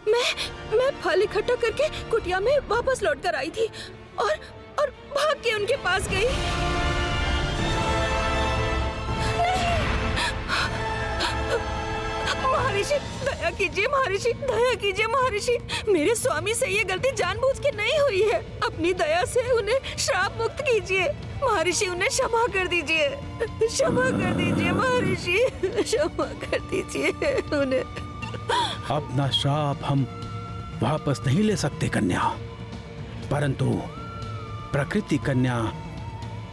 मैं फल इकट्ठा करके कुटिया में वापस लौट कर आई थी और भाग के उनके पास गई। महर्षि दया कीजिए, महर्षि दया कीजिए, महर्षि मेरे स्वामी से ये गलती जानबूझ के नहीं हुई है। अपनी दया से उन्हें श्राप मुक्त कीजिए महर्षि, उन्हें क्षमा कर दीजिए, क्षमा कर दीजिए महर्षि, क्षमा कर दीजिए उन्हें। अपना श्राप हम वापस नहीं ले सकते कन्या, परंतु प्रकृति कन्या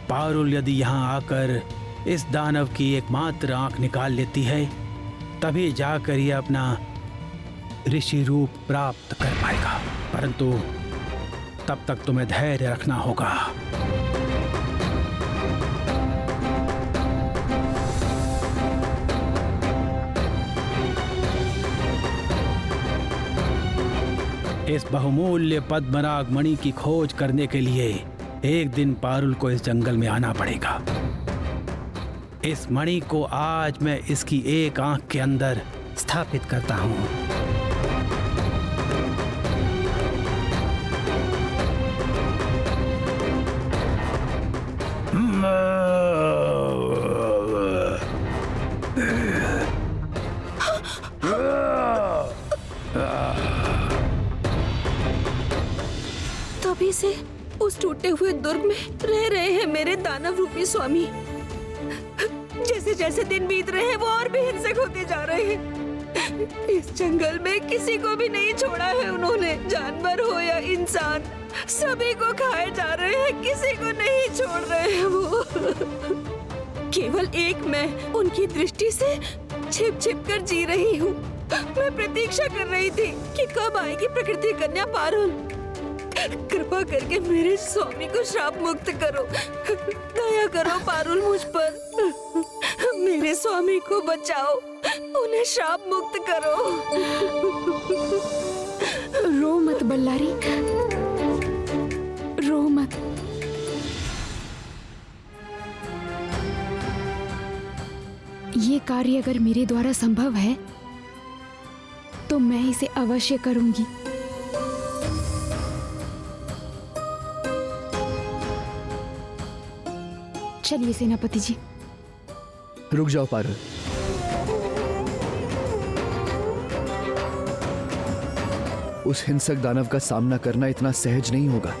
पारुल यदि यहाँ आकर इस दानव की एकमात्र आंख निकाल लेती है, तभी जाकर ये अपना ऋषि रूप प्राप्त कर पाएगा। परंतु तब तक तुम्हें धैर्य रखना होगा। इस बहुमूल्य पद्मराग मणि की खोज करने के लिए एक दिन पारुल को इस जंगल में आना पड़ेगा। इस मणि को आज मैं इसकी एक आंख के अंदर स्थापित करता हूं। तभी से उस टूटे हुए दुर्ग में रह रहे हैं मेरे दानव रूपी स्वामी। जैसे जैसे दिन बीत रहे हैं वो और भी हिंसक होते जा रहे हैं। इस जंगल में किसी को भी नहीं छोड़ा है उन्होंने, जानवर हो या इंसान, सभी को खाए जा रहे हैं, किसी को नहीं छोड़ रहे हैं वो। केवल एक मैं उनकी दृष्टि से छिप छिप कर जी रही हूँ। मैं प्रतीक्षा कर रही थी कि कब आएगी प्रकृति कन्या पारुल। कृपा करके मेरे स्वामी को श्राप मुक्त करो, दया करो पारुल मुझ पर। मेरे स्वामी को बचाओ, उन्हें श्राप मुक्त करो। रो मत बल्लारी, रो मत। ये कार्य अगर मेरे द्वारा संभव है तो मैं इसे अवश्य करूंगी। चलिए सेनापति जी। रुक जाओ पारुल। उस हिंसक दानव का सामना करना इतना सहज नहीं होगा।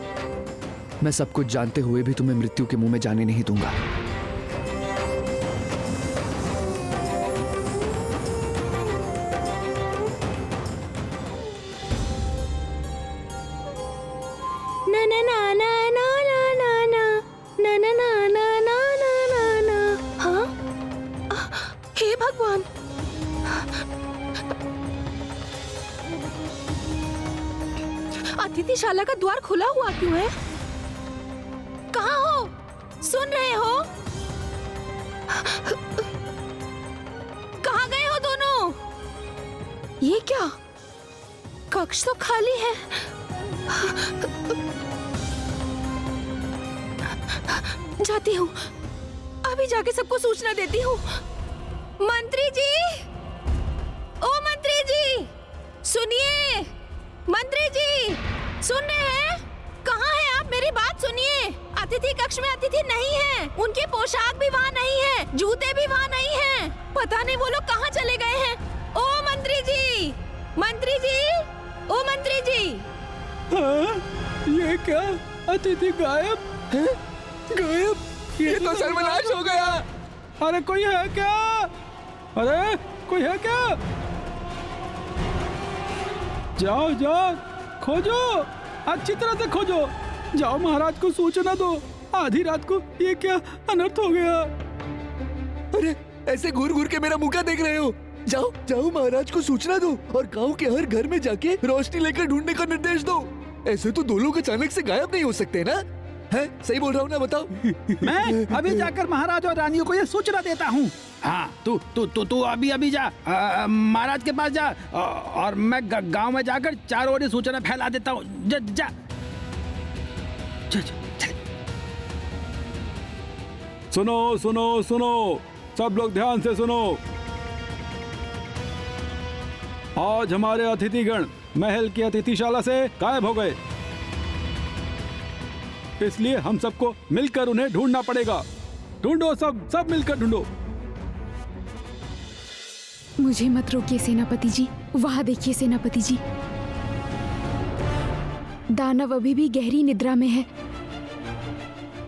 मैं सब कुछ जानते हुए भी तुम्हें मृत्यु के मुंह में जाने नहीं दूंगा। अतिथिशाला का द्वार खुला हुआ क्यों है? कहाँ हो? सुन रहे हो? कहाँ गए हो दोनों? ये क्या? कक्ष तो खाली है। जाती हूँ, अभी जाके सबको सूचना देती हूँ। मंत्री जी, ओ मंत्री जी, सुनिए। मंत्री जी, सुन रहे हैं? कहाँ हैं आप? मेरी बात सुनिए। अतिथि कक्ष में अतिथि नहीं है, उनकी पोशाक भी वहाँ नहीं है, जूते भी वहाँ नहीं हैं। पता नहीं वो लोग कहाँ चले गए हैं। ओ मंत्री जी, मंत्री जी, ओ मंत्री जी। हाँ, ये क्या? अतिथि गायब है? गायब? ये तो सर्वनाश हो गया। अरे कोई है क्या? अरे कोई है क्या? जाओ जाओ, खोजो, अच्छी तरह से खोजो। जाओ महाराज को सूचना दो। आधी रात को ये क्या अनर्थ हो गया? अरे ऐसे घूर घूर के मेरा मुंह क्या देख रहे हो? जाओ जाओ, महाराज को सूचना दो और गांव के हर घर में जाके रोशनी लेकर ढूंढने का निर्देश दो। ऐसे तो दो लोग अचानक से गायब नहीं हो सकते ना? है सही बोल रहा हूँ ना? बताओ। मैं अभी जाकर महाराज और रानियों को ये सूचना देता हूँ। हाँ, तू अभी जा महाराज के पास जा और मैं गांव में जाकर चारों ओर सूचना फैला देता हूँ। जा जा, सुनो सुनो सुनो, सब लोग ध्यान से सुनो। आज हमारे अतिथिगण महल की अतिथिशाला से गायब हो गए। इसलिए हम सबको मिलकर उन्हें ढूंढना पड़ेगा। ढूंढो, सब मिलकर ढूंढो। मुझे मत रोकिए सेनापति जी। वहां देखिए सेनापति जी, दानव अभी भी गहरी निद्रा में है।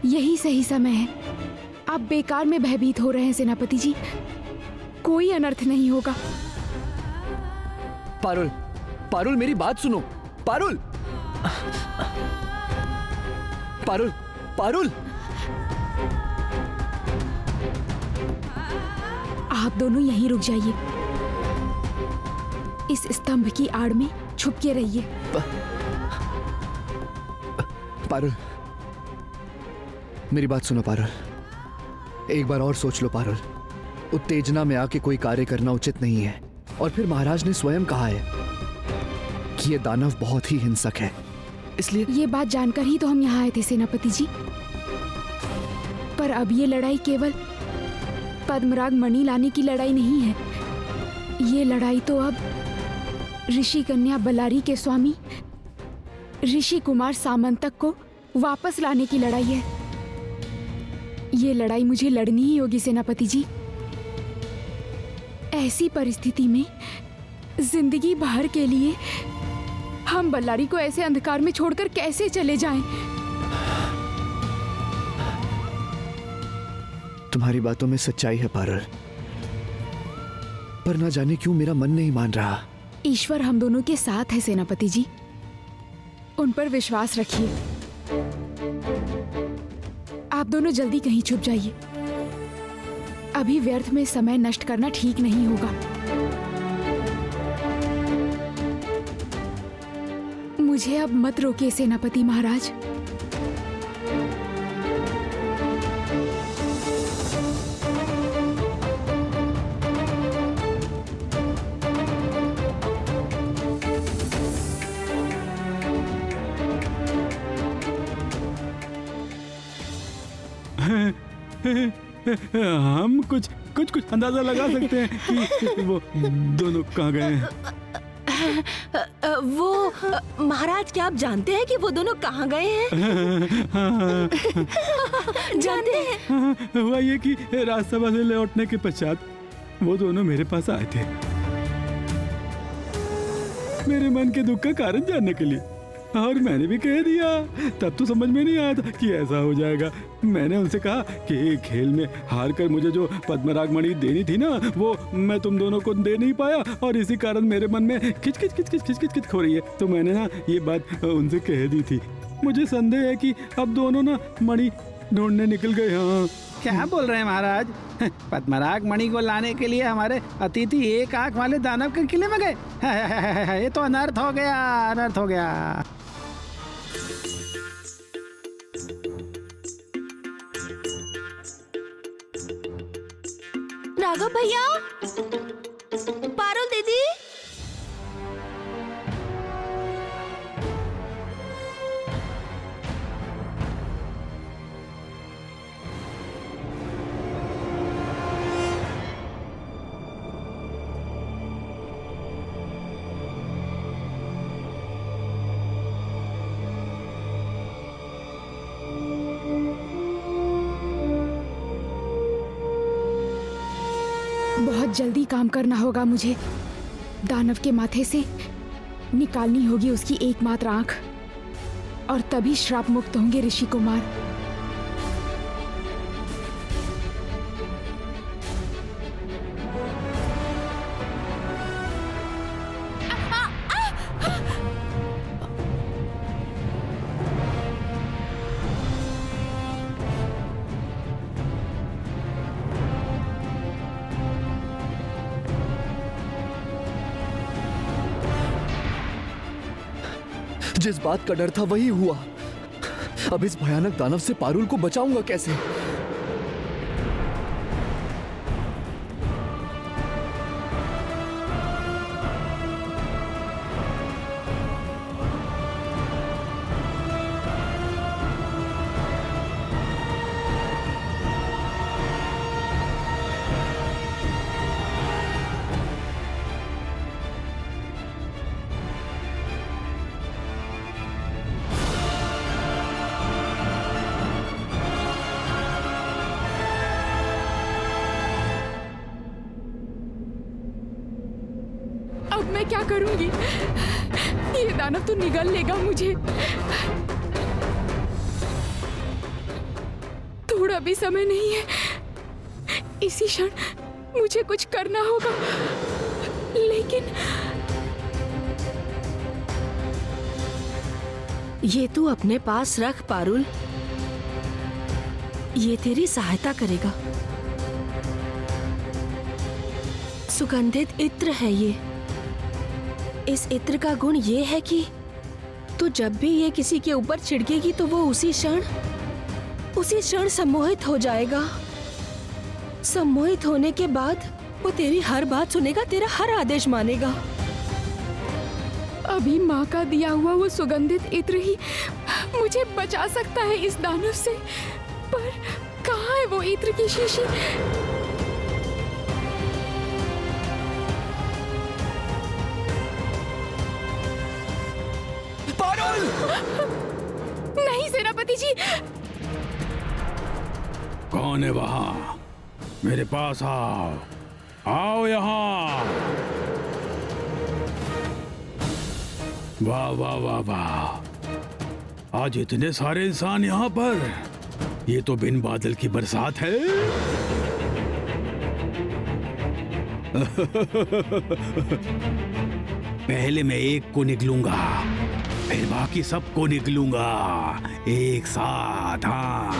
यही सही समय है। आप बेकार में भयभीत हो रहे हैं सेनापति जी। कोई अनर्थ नहीं होगा। पारुल, पारुल मेरी बात सुनो। पारुल, पारुल, पारुल। आप दोनों यहीं रुक जाइए। इस स्तंभ की आड़ में छुप के रहिए। पारुल, मेरी बात सुनो पारुल। एक बार और सोच लो पारुल। उत्तेजना में आके कोई कार्य करना उचित नहीं है। और फिर महाराज ने स्वयं कहा है कि ये दानव बहुत ही हिंसक है, इसलिए ये बात जानकर ही तो हम यहाँ आए थे सेनापति जी। पर अब ये लड़ाई केवल पद्मराग मणि लाने की लड़ाई नहीं है। ये लड़ाई तो अब ऋषि कन्या बल्लारी के स्वामी ऋषि कुमार सामंतक को वापस लाने की लड़ाई है। ये लड़ाई मुझे लड़नी ही होगी सेनापति जी। ऐसी परिस्थिति में जिंदगी भर के लिए हम बल्लारी को ऐसे अंधकार में छोड़कर कैसे चले जाएं? तुम्हारी बातों में सच्चाई है पारुल, पर ना जाने क्यों मेरा मन नहीं मान रहा। ईश्वर हम दोनों के साथ है सेनापति जी। उन पर विश्वास रखिए। आप दोनों जल्दी कहीं छुप जाइए। अभी व्यर्थ में समय नष्ट करना ठीक नहीं होगा। मुझे अब मत रोकिए सेनापति महाराज। हम कुछ अंदाजा लगा सकते हैं कि वो दोनों कहाँ गए हैं। वो महाराज, क्या आप जानते हैं कि वो दोनों कहाँ गए हैं? जानते हैं? हुआ ये कि राजसभा से लौटने के पश्चात वो दोनों मेरे पास आए थे, मेरे मन के दुख का कारण जानने के लिए। और मैंने भी कह दिया। तब तो समझ में नहीं आया था कि ऐसा हो जाएगा। मैंने उनसे कहा कि खेल में हार कर मुझे जो पद्मराग मणि देनी थी ना, वो मैं तुम दोनों को दे नहीं पाया, और इसी कारण मेरे मन में खिच खिच हो रही है। तो मैंने ना ये बात उनसे कह दी थी। मुझे संदेह है कि अब दोनों ना मणि ढूंढने निकल गए। हाँ, क्या बोल रहे हैं महाराज? पद्मराग मणि को लाने के लिए हमारे अतिथि एक आंख वाले दानव के किले में गए? ये तो अनर्थ हो गया, अनर्थ हो गया। राघव भैया, पारुल दीदी, बहुत जल्दी काम करना होगा मुझे। दानव के माथे से निकालनी होगी उसकी एकमात्र आंख, और तभी श्राप मुक्त होंगे ऋषि कुमार। जिस बात का डर था वही हुआ। अब इस भयानक दानव से पारुल को बचाऊंगा कैसे? मैं क्या करूंगी? ये दानव तो निगल लेगा मुझे। थोड़ा भी समय नहीं है, इसी क्षण मुझे कुछ करना होगा। लेकिन ये तू अपने पास रख पारुल, ये तेरी सहायता करेगा। सुगंधित इत्र है ये। इस इत्र का गुण ये है कि तू जब भी ये किसी के ऊपर छिड़केगी तो वो उसी क्षण सम्मोहित हो जाएगा। सम्मोहित होने के बाद वो तेरी हर बात सुनेगा, तेरा हर आदेश मानेगा। अभी माँ का दिया हुआ वो सुगंधित इत्र ही मुझे बचा सकता है इस दानव से। पर कहाँ है वो इत्र की शीशी? पारुल! नहीं सेनापति जी। कौन है वहां? मेरे पास आओ, आओ यहाँ। वाह वाह वाह वाह, आज इतने सारे इंसान यहाँ पर। ये तो बिन बादल की बरसात है। पहले मैं एक को निकलूंगा, फिर बाकी सबको निकलूंगा एक साथ। हाँ।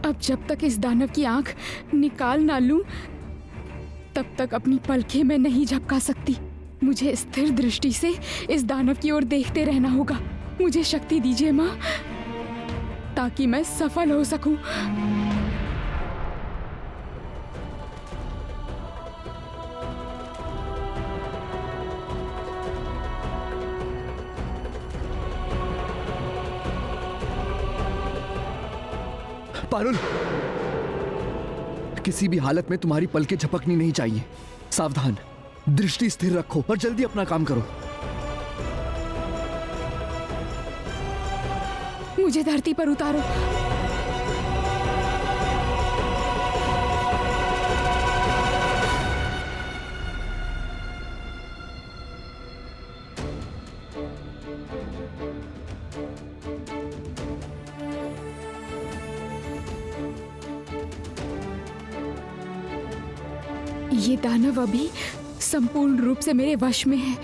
अब जब तक इस दानव की आंख निकाल ना लूं, तब तक अपनी पलकें मैं नहीं झपका सकती। मुझे स्थिर दृष्टि से इस दानव की ओर देखते रहना होगा। मुझे शक्ति दीजिए माँ, ताकि मैं सफल हो सकूं। पारुल, किसी भी हालत में तुम्हारी पलकें झपकनी नहीं चाहिए। सावधान, दृष्टि स्थिर रखो और जल्दी अपना काम करो। मुझे धरती पर उतारो। ये दानव अभी संपूर्ण रूप से मेरे वश में है।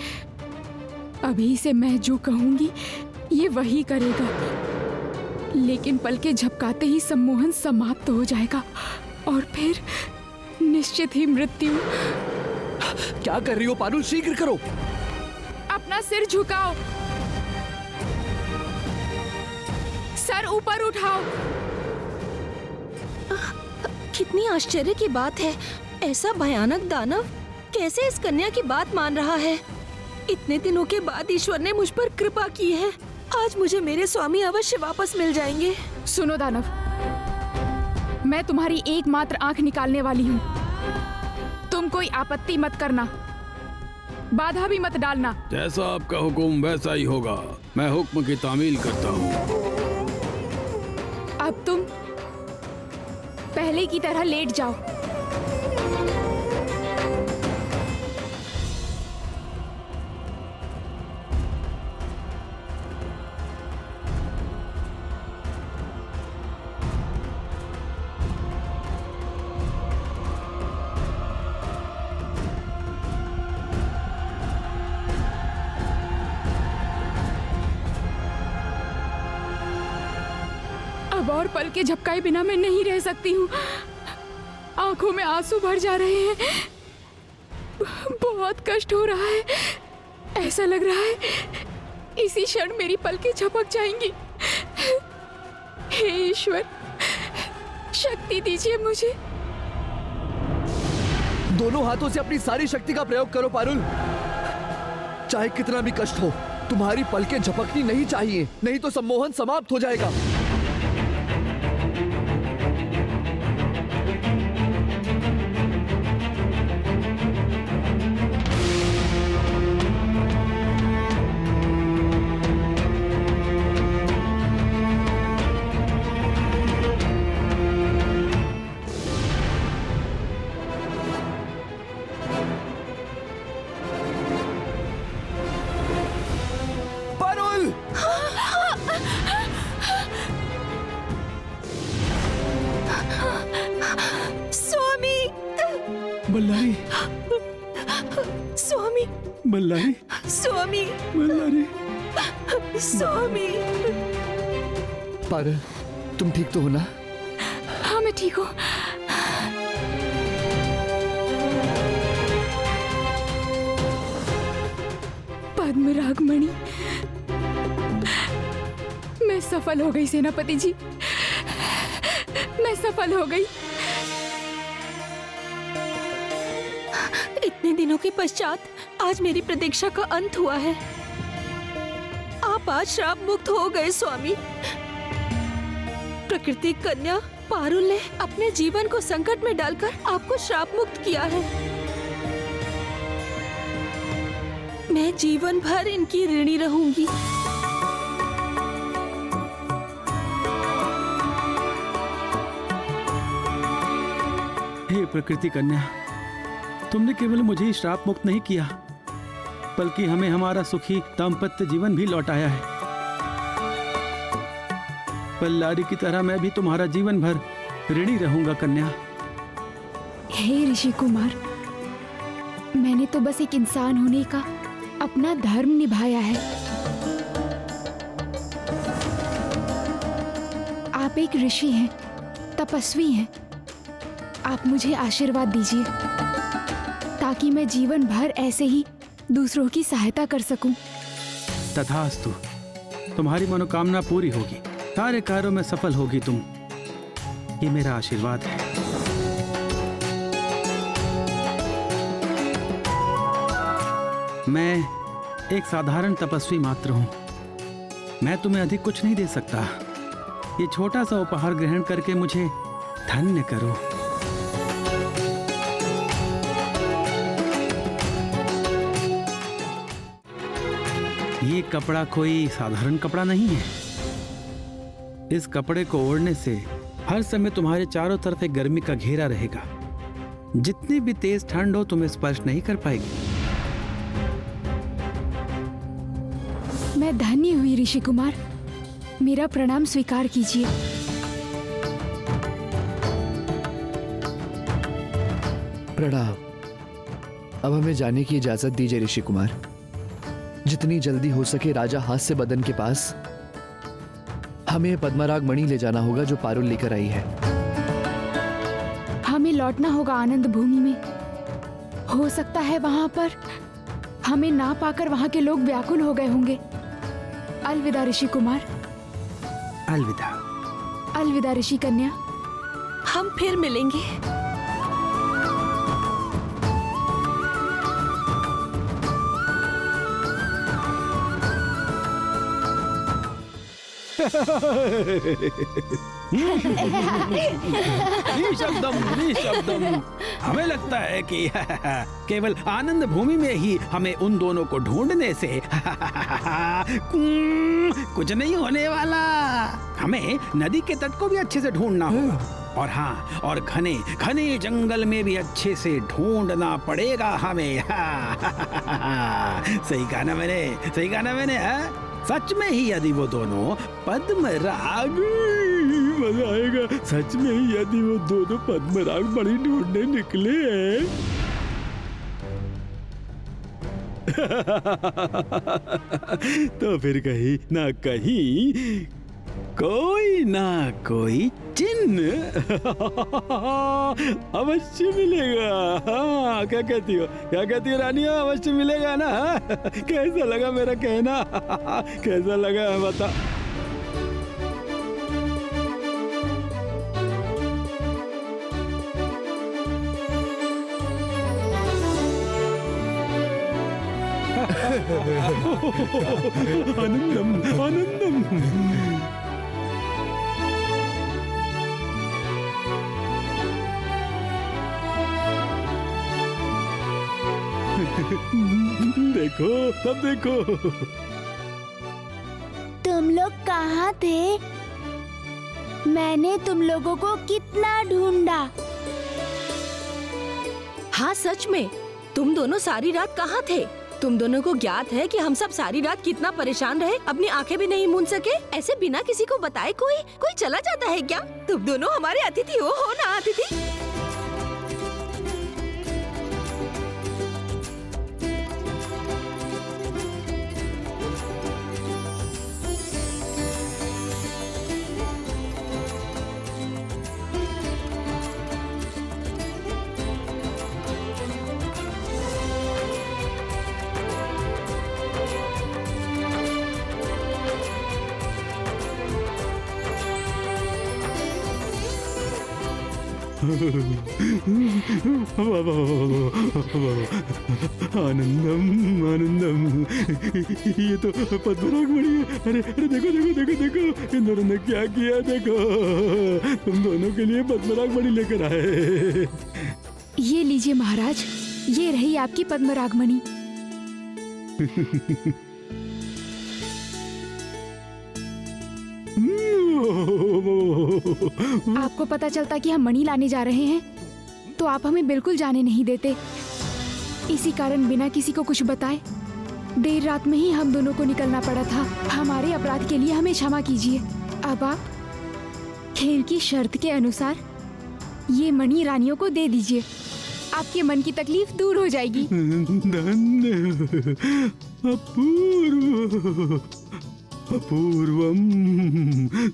अभी से मैं जो कहूंगी ये वही करेगा। लेकिन पलके झपकाते ही सम्मोहन समाप्त हो जाएगा और फिर निश्चित ही मृत्यु। क्या कर रही हो पारुल? शीघ्र करो। अपना सिर झुकाओ, सर ऊपर उठाओ। कितनी आश्चर्य की बात है, ऐसा भयानक दानव कैसे इस कन्या की बात मान रहा है। इतने दिनों के बाद ईश्वर ने मुझ पर कृपा की है। आज मुझे मेरे स्वामी अवश्य वापस मिल जाएंगे। सुनो दानव, मैं तुम्हारी एकमात्र आंख निकालने वाली हूँ। तुम कोई आपत्ति मत करना, बाधा भी मत डालना। जैसा आपका हुक्म वैसा ही होगा। मैं हुक्म की तामील करता हूँ। अब तुम पहले की तरह लेट जाओ। अब और पल के झपकाए बिना मैं नहीं रह सकती हूँ। आंखों में आंसू भर जा रहे हैं। बहुत कष्ट हो रहा है। ऐसा लग रहा है इसी क्षण मेरी पलकें झपक जाएंगी। ईश्वर, शक्ति दीजिए मुझे। दोनों हाथों से अपनी सारी शक्ति का प्रयोग करो पारुल। चाहे कितना भी कष्ट हो, तुम्हारी पलकें झपकनी नहीं चाहिए, नहीं तो सम्मोहन समाप्त हो जाएगा। स्वामी, बल्लारी, स्वामी, बल्लारी, स्वामी, बल्लारी। स्वामी। पारुल, तुम ठीक तो हो ना? हाँ मैं ठीक हूँ। पद्मराग मणि, मैं सफल हो गई सेनापति जी, मैं सफल हो गई। इतने दिनों के पश्चात आज मेरी प्रतीक्षा का अंत हुआ है। आप आज श्राप मुक्त हो गए स्वामी। प्रकृति कन्या पारुल ने अपने जीवन को संकट में डालकर आपको श्राप मुक्त किया है। मैं जीवन भर इनकी ऋणी रहूंगी। हे प्रकृति कन्या, तुमने केवल मुझे ही श्राप मुक्त नहीं किया, बल्कि हमें हमारा सुखी दाम्पत्य जीवन भी लौटाया है। बल्लारी की तरह मैं भी तुम्हारा जीवन भर ऋणी रहूंगा कन्या। हे ऋषि कुमार, मैंने तो बस एक इंसान होने का अपना धर्म निभाया है। आप एक ऋषि हैं, तपस्वी हैं। आप मुझे आशीर्वाद दीजिए ताकि मैं जीवन भर ऐसे ही दूसरों की सहायता कर सकूं। तथास्तु, तुम्हारी मनोकामना पूरी होगी, सारे कार्यों में सफल होगी तुम, ये मेरा आशीर्वाद है। मैं एक साधारण तपस्वी मात्र हूं, मैं तुम्हें अधिक कुछ नहीं दे सकता। ये छोटा सा उपहार ग्रहण करके मुझे धन्य करो। ये कपड़ा कोई साधारण कपड़ा नहीं है। इस कपड़े को ओढ़ने से हर समय तुम्हारे चारों तरफ एक गर्मी का घेरा रहेगा। जितनी भी तेज ठंड हो तुम्हें स्पर्श नहीं कर पाएगी। मैं धन्य हुई ऋषि कुमार, मेरा प्रणाम स्वीकार कीजिए। प्रणाम। अब हमें जाने की इजाजत दीजिए ऋषि कुमार। जितनी जल्दी हो सके राजा हास्य बदन के पास हमें पद्मराग मणि ले जाना होगा जो पारुल लेकर आई है। हमें लौटना होगा आनंद भूमि में। हो सकता है वहां पर हमें ना पाकर वहां के लोग व्याकुल हो गए होंगे। अलविदा ऋषि कुमार। अलविदा। अलविदा ऋषि कन्या। हम फिर मिलेंगे। निशब्दम, निशब्दम। हमें लगता है कि केवल आनंद भूमि में ही हमें उन दोनों को ढूंढने से कुछ नहीं होने वाला। हमें नदी के तट को भी अच्छे से ढूंढना होगा, और हाँ, और घने घने जंगल में भी अच्छे से ढूंढना पड़ेगा हमें। सही कहा ना मैंने, सही कहा ना मैंने। सच में ही यदि वो दोनों पद्मराग, मजा आएगा। सच में ही यदि वो दोनों पद्मराग मणि ढूंढने निकले हैं तो फिर कहीं ना कहीं कोई ना कोई चिन्ह अवश्य मिलेगा। हाँ, क्या कहती हो, क्या कहती हो रानी? अवश्य मिलेगा ना? कैसा लगा मेरा कहना? कैसा लगा बता। आनंदम आनंदम। देखो सब देखो। तुम लोग कहाँ थे? मैंने तुम लोगों को कितना ढूंढा। हाँ सच में, तुम दोनों सारी रात कहाँ थे? तुम दोनों को ज्ञात है कि हम सब सारी रात कितना परेशान रहे, अपनी आंखें भी नहीं मूंद सके। ऐसे बिना किसी को बताए कोई चला जाता है क्या? तुम दोनों हमारे अतिथि हो ना अतिथि? आनंदम आनंदम। ये तो पद्मराग मणि है। अरे अरे देखो देखो देखो देखो, इन दोनों ने क्या किया देखो। तुम दोनों के लिए पद्मराग मणि लेकर आए। ये लीजिए महाराज, ये रही आपकी पद्मरागमणि। आपको पता चलता कि हम मणि लाने जा रहे हैं तो आप हमें बिल्कुल जाने नहीं देते। इसी कारण बिना किसी को कुछ बताए देर रात में ही हम दोनों को निकलना पड़ा था। हमारे अपराध के लिए हमें क्षमा कीजिए। अब आप खेल की शर्त के अनुसार ये मणि रानियों को दे दीजिए। आपके मन की तकलीफ दूर हो जाएगी। धन्य, अपूर्व, अपूर्वम,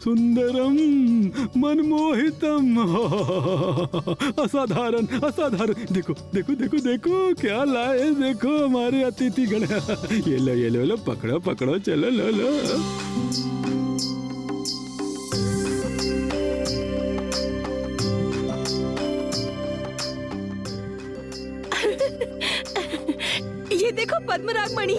सुंदरम, मनमोहितम, असाधारण असाधारण। देखो देखो देखो देखो क्या लाए, देखो हमारे अतिथि गण। ये लो पकड़ो पकड़ो, चलो लो लो। ये देखो पद्मराग मणि।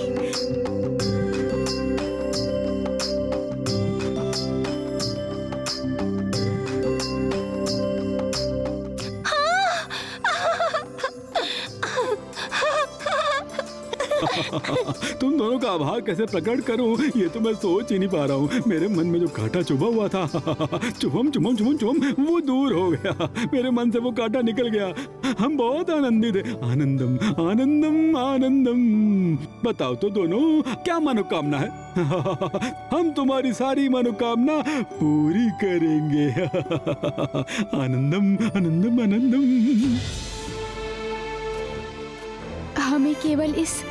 तुम दोनों का आभार कैसे प्रकट करूं, ये तो मैं सोच ही नहीं पा रहा हूँ। मेरे मन में जो कांटा चुभा हुआ था, चुभम चुभम चुभम चुभम, वो दूर हो गया। मेरे मन से वो कांटा निकल गया। हम बहुत आनंदित हैं। आनंदम आनंदम आनंदम। बताओ तो दोनों, क्या मनोकामना है? हम तुम्हारी सारी मनोकामना पूरी करेंगे। आनंदम आनंदम आनंदम। हमें केवल इस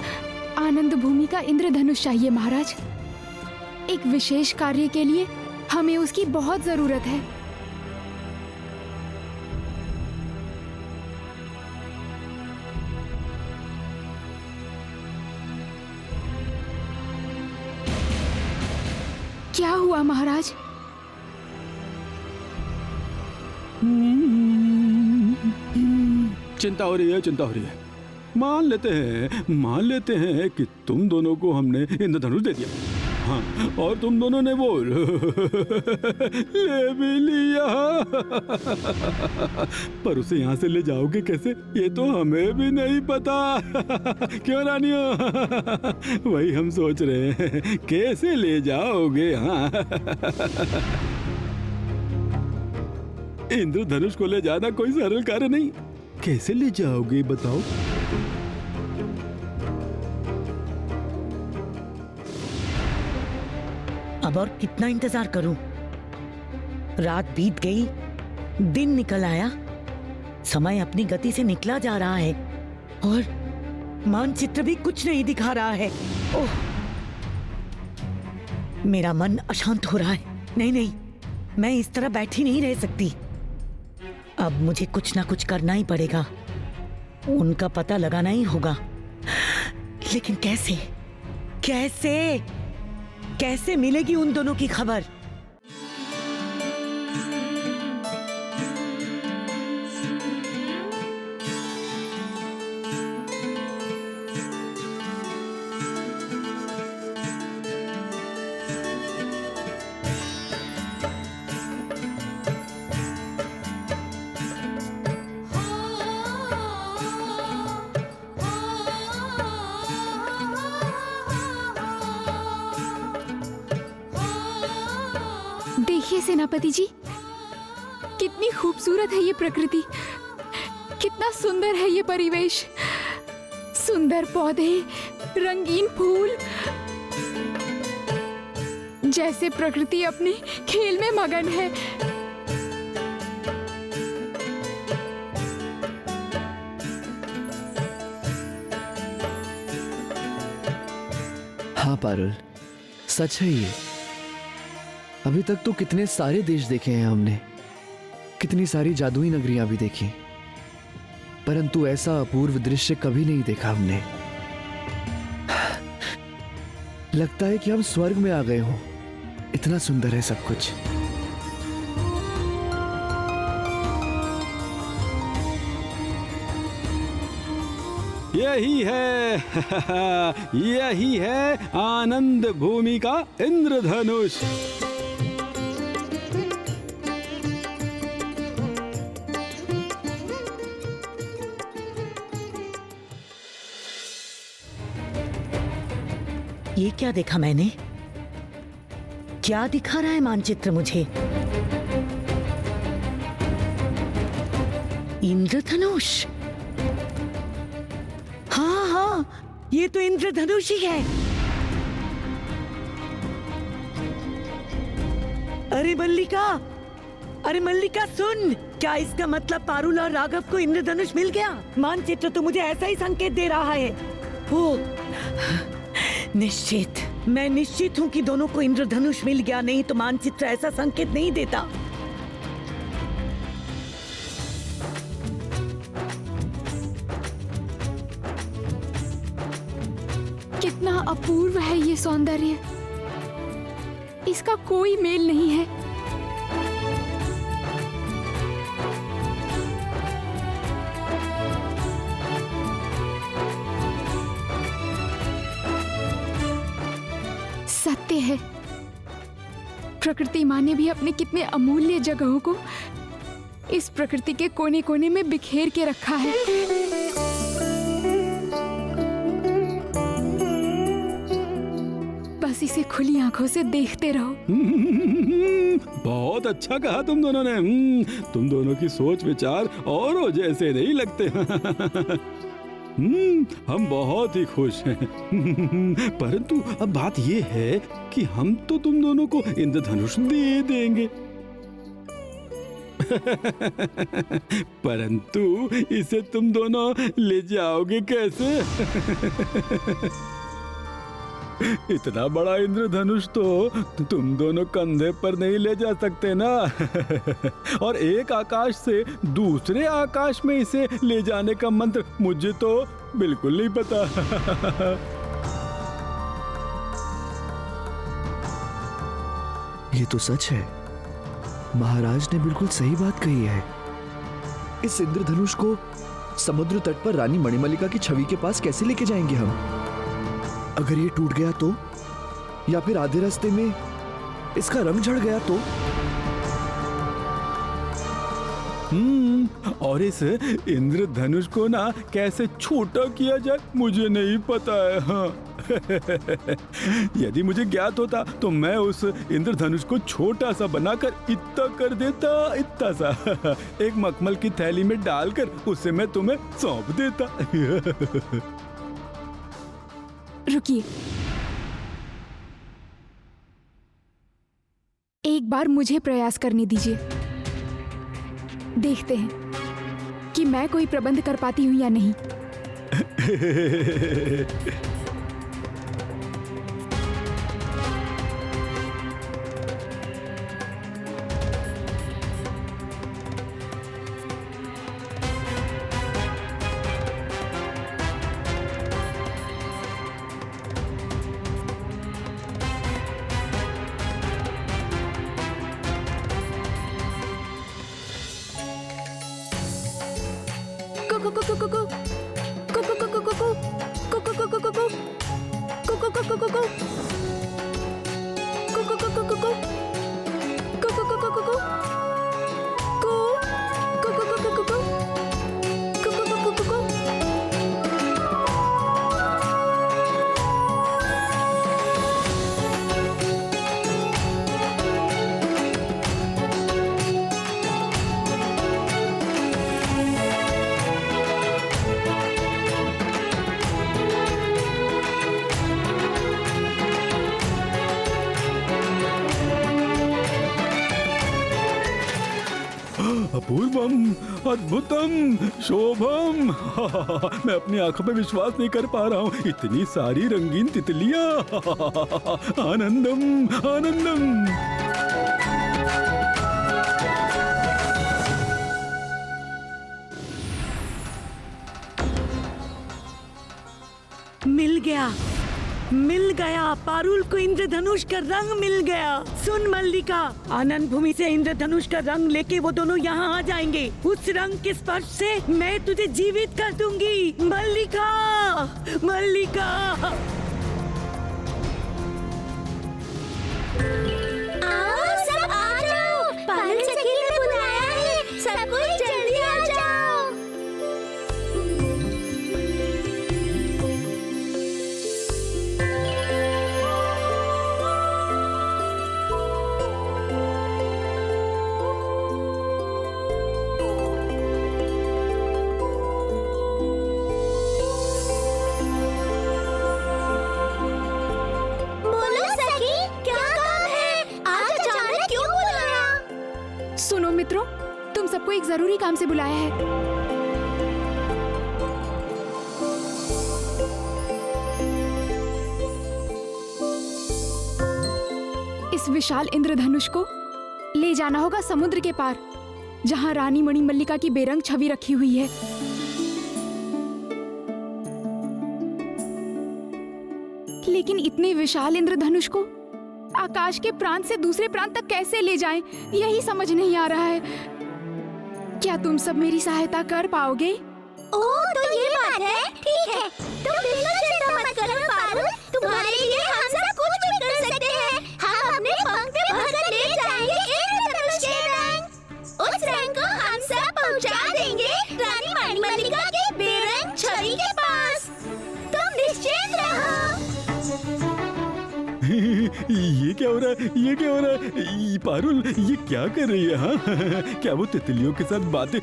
आनंद भूमि का इंद्रधनुष चाहिए महाराज। एक विशेष कार्य के लिए हमें उसकी बहुत जरूरत है। क्या हुआ महाराज? चिंता हो रही है, चिंता हो रही है। मान लेते हैं कि तुम दोनों को हमने इंद्रधनुष दे दिया। हाँ, और तुम दोनों ने वो ले भी लिया। पर उसे यहाँ से ले जाओगे कैसे, ये तो हमें भी नहीं पता। क्यों रानियों? वही हम सोच रहे हैं, कैसे ले जाओगे? हाँ, इंद्रधनुष को ले जाना कोई सरल कार्य नहीं। कैसे ले जाओगे बताओ? अब और कितना इंतजार करूं? रात बीत गई, दिन निकल आया, समय अपनी गति से निकला जा रहा है और मानचित्र भी कुछ नहीं दिखा रहा है। ओह, मेरा मन अशांत हो रहा है। नहीं नहीं, मैं इस तरह बैठी नहीं रह सकती। अब मुझे कुछ ना कुछ करना ही पड़ेगा। उनका पता लगाना ही होगा। लेकिन कैसे कैसे कैसे मिलेगी उन दोनों की खबर? देखिए सेनापति जी, कितनी खूबसूरत है ये प्रकृति, कितना सुंदर है ये परिवेश। सुंदर पौधे, रंगीन फूल, जैसे प्रकृति अपने खेल में मगन है। हाँ पारुल, सच है ये। अभी तक तो कितने सारे देश देखे हैं हमने, कितनी सारी जादुई नगरियां भी देखी, परंतु ऐसा अपूर्व दृश्य कभी नहीं देखा हमने। लगता है कि हम स्वर्ग में आ गए हों, इतना सुंदर है सब कुछ। यही है यही है आनंद भूमि का इंद्रधनुष। ये क्या देखा मैंने? क्या दिखा रहा है मानचित्र मुझे? इंद्रधनुष। हाँ हाँ, ये तो इंद्रधनुष ही है। अरे मल्लिका, अरे मल्लिका सुन, क्या इसका मतलब पारुल और राघव को इंद्रधनुष मिल गया? मानचित्र तो मुझे ऐसा ही संकेत दे रहा है। ओ, निश्चित, मैं निश्चित हूँ कि दोनों को इंद्रधनुष मिल गया, नहीं तो मानचित्र ऐसा संकेत नहीं देता। कितना अपूर्व है ये सौंदर्य, इसका कोई मेल नहीं है। सत्य है, प्रकृति माँ ने भी अपने कितने अमूल्य जगहों को इस प्रकृति के कोने कोने में बिखेर के रखा है। बस इसे खुली आंखों से देखते रहो। बहुत अच्छा कहा तुम दोनों ने। तुम दोनों की सोच विचार औरों जैसे नहीं लगते। हम बहुत ही खुश हैं। परंतु अब बात ये है कि हम तो तुम दोनों को इंद्रधनुष दे देंगे। परंतु इसे तुम दोनों ले जाओगे कैसे? इतना बड़ा इंद्रधनुष तो तुम दोनों कंधे पर नहीं ले जा सकते ना। और एक आकाश से दूसरे आकाश में इसे ले जाने का मंत्र मुझे तो बिल्कुल नहीं पता। ये तो सच है, महाराज ने बिल्कुल सही बात कही है। इस इंद्रधनुष को समुद्र तट पर रानी मणिमल्लिका की छवि के पास कैसे लेके जाएंगे हम? अगर ये टूट गया तो, या फिर आधे रास्ते में इसका रंग झड़ गया तो? और इस इंद्रधनुष को ना कैसे छोटा किया जाए मुझे नहीं पता है। हाँ। यदि मुझे ज्ञात होता तो मैं उस इंद्रधनुष को छोटा सा बनाकर इतना कर देता, इतना सा एक मखमल की थैली में डालकर उसे मैं तुम्हें सौंप देता। रुकिए, एक बार मुझे प्रयास करने दीजिए। देखते हैं कि मैं कोई प्रबंध कर पाती हूं या नहीं। अपूर्वम, अद्भुतम, शोभम। मैं अपनी आंखों पे विश्वास नहीं कर पा रहा हूँ, इतनी सारी रंगीन तितलियां। आनंदम, आनंदम। मिल गया पारुल को इंद्रधनुष का रंग मिल गया। सुन मल्लिका, आनंद भूमि से इंद्रधनुष का रंग लेके वो दोनों यहाँ आ जाएंगे। उस रंग के स्पर्श से मैं तुझे जीवित कर दूंगी। मल्लिका, मल्लिका। आओ सब आ जाओ, पारुल सखी ने बुलाया है, सब कोई जल्दी आ जाओ। बोलो सखी, क्या काम है? आज अचानक क्यों बुलाया? सुनो मित्रों, तुम सबको एक जरूरी काम से बुलाया है। इस विशाल इंद्रधनुष को ले जाना होगा समुद्र के पार, जहां रानी मणि मल्लिका की बेरंग छवि रखी हुई है। लेकिन इतने विशाल इंद्रधनुष को आकाश के प्रांत से दूसरे प्रांत तक कैसे ले जाएं, यही समझ नहीं आ रहा है। क्या तुम सब मेरी सहायता कर पाओगे? ओह, तो ये बात है। ठीक है, तुम बिल्कुल चिंता मत करो पारुल, तुम्हारे लिए हम सब कुछ भी कर सकते हैं। हम अपने पंख में भरकर ले जाएंगे इंद्रधनुष के रंग। उस रंग को हम सब पहुंचा देंगे रानी मणि मल्लिका के बेरंग छवि के पास। तुम निश्चिंत रहो। ये क्या हो रहा है? ये क्या हो रहा है? पारुल ये क्या कर रही है? हाँ, क्या वो तितलियों के साथ बातें?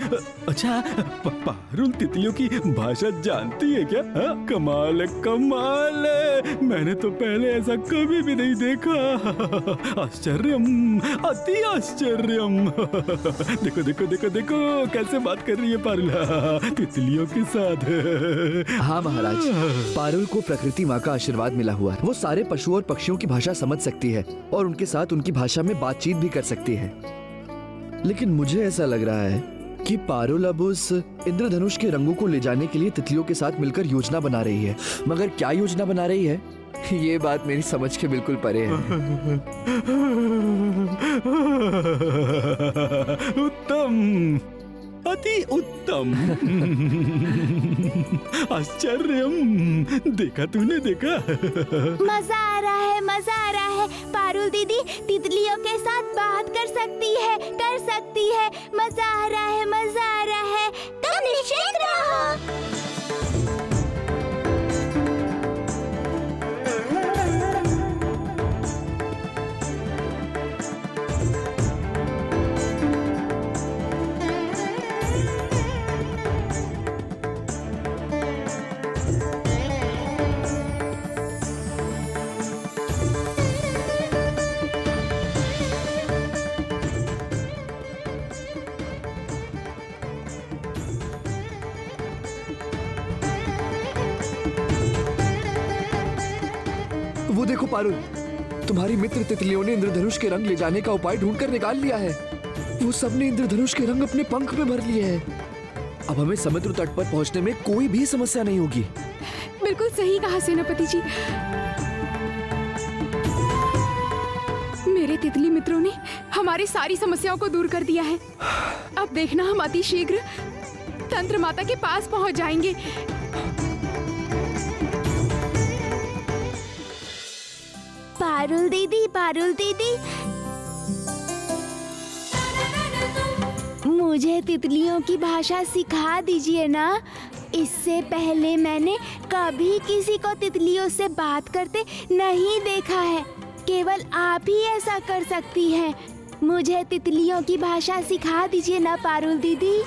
अच्छा, पारुल तितलियों की भाषा जानती है क्या? हाँ, कमाल है, कमाल है। मैंने तो पहले ऐसा कभी भी नहीं देखा। आश्चर्यम, अति आश्चर्यम। देखो देखो देखो देखो कैसे बात कर रही है पारुल तितलियों के साथ। हाँ महाराज, पारुल को प्रकृति माँ का आशीर्वाद मिला हुआ है। वो सारे पशुओं और पक्षियों की भाषा समझ सकती है और उनके साथ उनकी भाषा में बातचीत भी कर सकती है। लेकिन मुझे ऐसा लग रहा है कि पारुल अब उस इंद्रधनुष के रंगों को ले जाने के लिए तितलियों के साथ मिलकर योजना बना रही है। मगर क्या योजना बना रही है, ये बात मेरी समझ के बिल्कुल परे है। उत्तम, अति उत्तम। आश्चर्यम, देखा तूने, देखा? मजा आ रहा है, मजा आ रहा है। पारुल दीदी तितलियों के साथ बात कर सकती है, कर सकती है। मजा आ रहा है, मजा आ रहा है। तुम निश्चिंत रहो। वो देखो पारुल, तुम्हारी मित्र तितलियों ने इंद्रधनुष के रंग ले जाने का उपाय ढूंढकर निकाल लिया है। वो सबने इंद्रधनुष के रंग अपने पंख में भर लिए हैं। अब हमें समुद्र तट पर पहुंचने में कोई भी समस्या नहीं होगी। बिल्कुल सही कहा सेनापति जी। मेरे तितली मित्रों ने हमारी सारी समस्याओं को दूर कर दिया है। अब देखना, हम अति शीघ्र तंत्र माता के पास पहुंच जाएंगे। पारुल दीदी, पारुल दीदी, मुझे तितलियों की भाषा सिखा दीजिए ना। इससे पहले मैंने कभी किसी को तितलियों से बात करते नहीं देखा है। केवल आप ही ऐसा कर सकती हैं। मुझे तितलियों की भाषा सिखा दीजिए ना पारुल दीदी।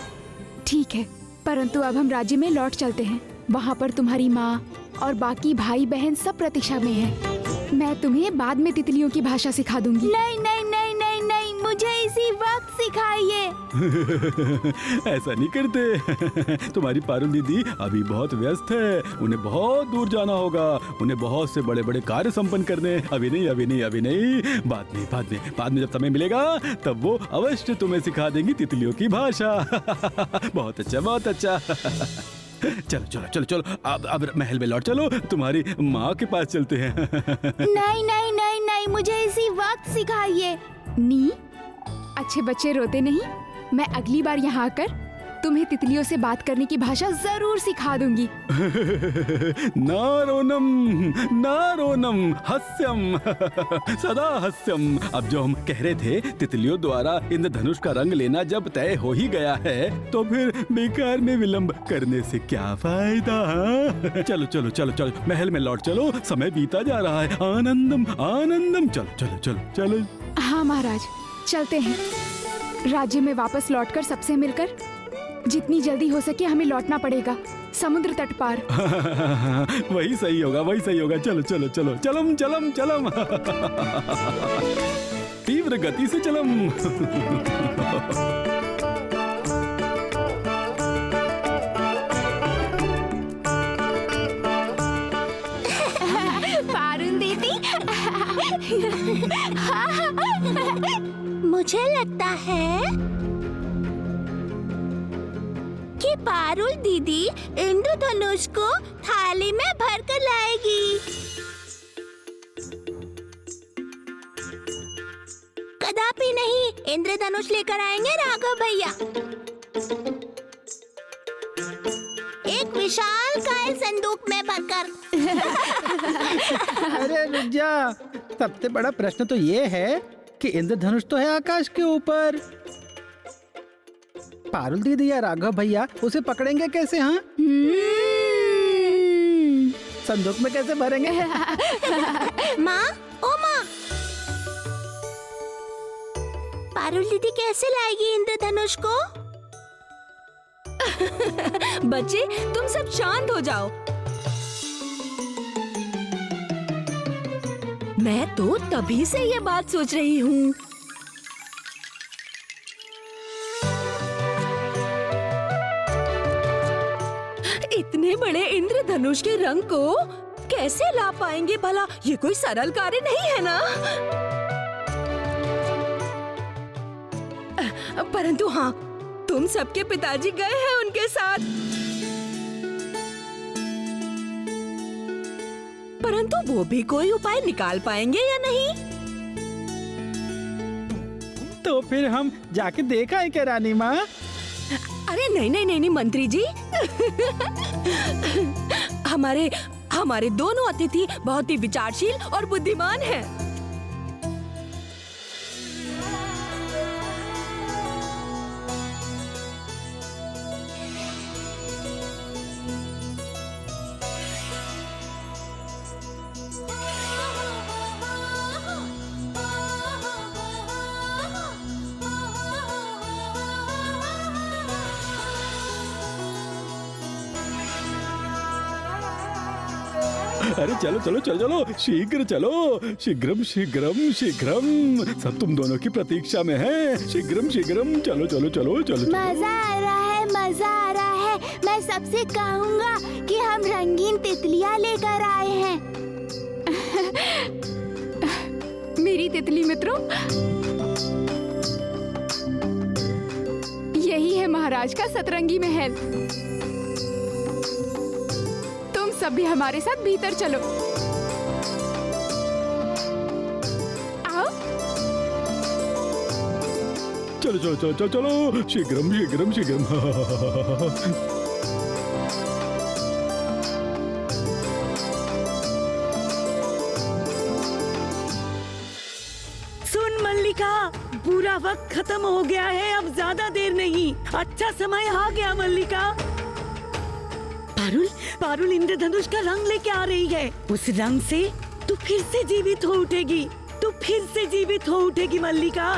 ठीक है, परंतु अब हम राज्य में लौट चलते हैं। वहाँ पर तुम्हारी माँ और बाकी भाई बहन सब प्रतीक्षा में हैं। मैं तुम्हें बाद में तितलियों की भाषा सिखा दूंगी। नहीं नहीं नहीं नहीं नहीं, मुझे मुझे इसी वक्त सिखाइए। ऐसा नहीं करते। तुम्हारी पारुल दीदी अभी बहुत व्यस्त है, उन्हें बहुत दूर जाना होगा, उन्हें बहुत से बड़े बड़े कार्य संपन्न करने। अभी नहीं, अभी नहीं, अभी नहीं, बाद में जब समय मिलेगा तब वो अवश्य तुम्हें सिखा देंगी तितलियों की भाषा। बहुत अच्छा, बहुत अच्छा। चलो चलो चलो चलो, अब महल में लौट चलो, तुम्हारी माँ के पास चलते हैं। नहीं नहीं नहीं नहीं, मुझे इसी वक्त सिखाइए। नी, अच्छे बच्चे रोते नहीं। मैं अगली बार यहाँ आकर तुम्हें तितलियों से बात करने की भाषा जरूर सिखा दूंगी। नारोनम नारोनम हस्यम सदा हस्यम। अब जो हम कह रहे थे, तितलियों द्वारा इंद्रधनुष का रंग लेना जब तय हो ही गया है तो फिर बेकार में विलंब करने से क्या फायदा। हाँ? चलो चलो चलो चलो, महल में लौट चलो, समय बीता जा रहा है। आनंदम आनंदम, चलो चलो चलो चलो। हाँ महाराज, चलते हैं। राज्य में वापस लौटकर सबसे मिलकर जितनी जल्दी हो सके हमें लौटना पड़ेगा, समुद्र तट पार। वही सही होगा, वही सही होगा। चलो चलो चलो, चलम चलम चलम। तीव्र गति से चलम। पारुल दीदी, मुझे लगता है कि पारुल दीदी इंद्रधनुष को थाली में भर कर लाएगी। कदापि नहीं, इंद्रधनुष लेकर आएंगे राघव भैया। एक विशाल काय संदूक में भरकर। अरे रुक जा, सबसे बड़ा प्रश्न तो ये है कि इंद्रधनुष तो है आकाश के ऊपर, पारुल दीदी या राघव भैया उसे पकड़ेंगे कैसे? हाँ, संदूक में कैसे भरेंगे? माँ, ओ माँ, पारुल दीदी कैसे लाएगी इंद्रधनुष को? बच्चे, तुम सब शांत हो जाओ। मैं तो तभी से ये बात सोच रही हूँ। इतने बड़े इंद्रधनुष के रंग को कैसे ला पाएंगे भला? ये कोई सरल कार्य नहीं है ना। परंतु हाँ, तुम सबके पिताजी गए हैं उनके साथ। परंतु वो भी कोई उपाय निकाल पाएंगे या नहीं? तो फिर हम जाके देखा है क्या रानी माँ? अरे नहीं नहीं नहीं नहीं मंत्री जी। हमारे दोनों अतिथि बहुत ही विचारशील और बुद्धिमान हैं। अरे चलो चलो चलो चलो, शीघ्र चलो, शीघ्रम शीघ्रम शीघ्रम। सब तुम दोनों की प्रतीक्षा में हैं। शीघ्रम शीघ्रम, चलो चलो चलो चलो। मजा आ रहा है, मजा आ रहा है। मैं सबसे कहूँगा कि हम रंगीन तितलियाँ लेकर आए हैं। मेरी तितली मित्रों, यही है महाराज का सतरंगी महल। तुम सब भी हमारे साथ भीतर चलो। आओ। चलो चलो चलो चलो चलो, शीघ्रम शीघ्रम शीघ्रम। सुन मल्लिका, बुरा वक्त खत्म हो गया है, अब ज्यादा देर नहीं, अच्छा समय आ गया मल्लिका। पारुल, पारुल इंद्रधनुष का रंग लेके आ रही है। उस रंग से तू फिर से जीवित हो उठेगी, तू फिर से जीवित हो उठेगी मल्लिका।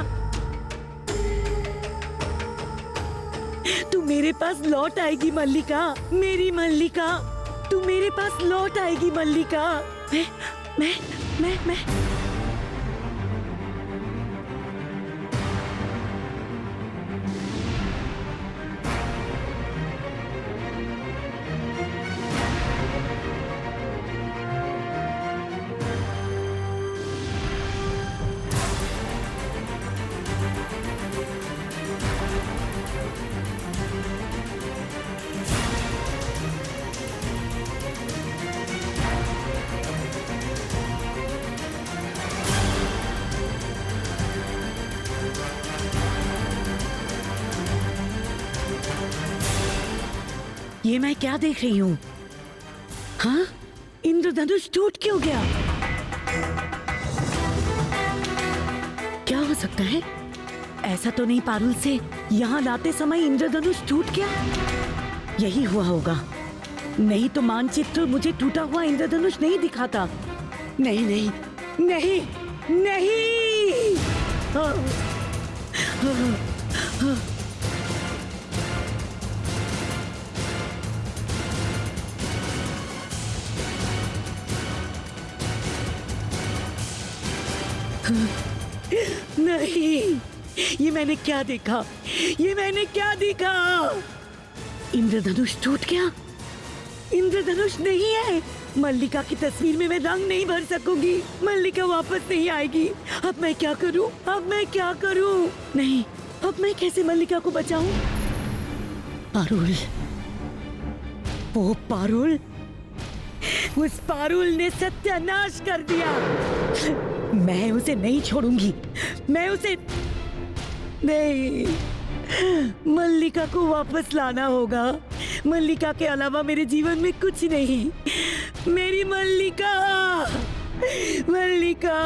तू मेरे पास लौट आएगी मल्लिका, मेरी मल्लिका, तू मेरे पास लौट आएगी मल्लिका। मैं ये मैं क्या देख रही हूँ? हाँ, इंद्रधनुष टूट क्यों गया? क्या हो सकता है? ऐसा तो नहीं पारुल से यहाँ लाते समय इंद्रधनुष टूट गया? यही हुआ होगा, नहीं तो मानचित्र मुझे टूटा हुआ इंद्रधनुष नहीं दिखाता। नहीं नहीं नहीं नहीं। हाँ, हाँ, हाँ। नहीं, ये मैंने क्या देखा? ये मैंने क्या देखा? इंद्रधनुष टूट गया? इंद्रधनुष नहीं है। मल्लिका की तस्वीर में मैं रंग नहीं भर सकूंगी। मल्लिका वापस नहीं आएगी। अब मैं क्या करूं? अब मैं क्या करूं? नहीं, अब मैं कैसे मल्लिका को बचाऊं? पारुल, वो पारुल, उस पारुल ने सत्यानाश कर दिया। मैं उसे नहीं छोड़ूंगी। मैं उसे नहीं। मल्लिका को वापस लाना होगा। मल्लिका के अलावा मेरे जीवन में कुछ नहीं। मेरी मल्लिका, मल्लिका।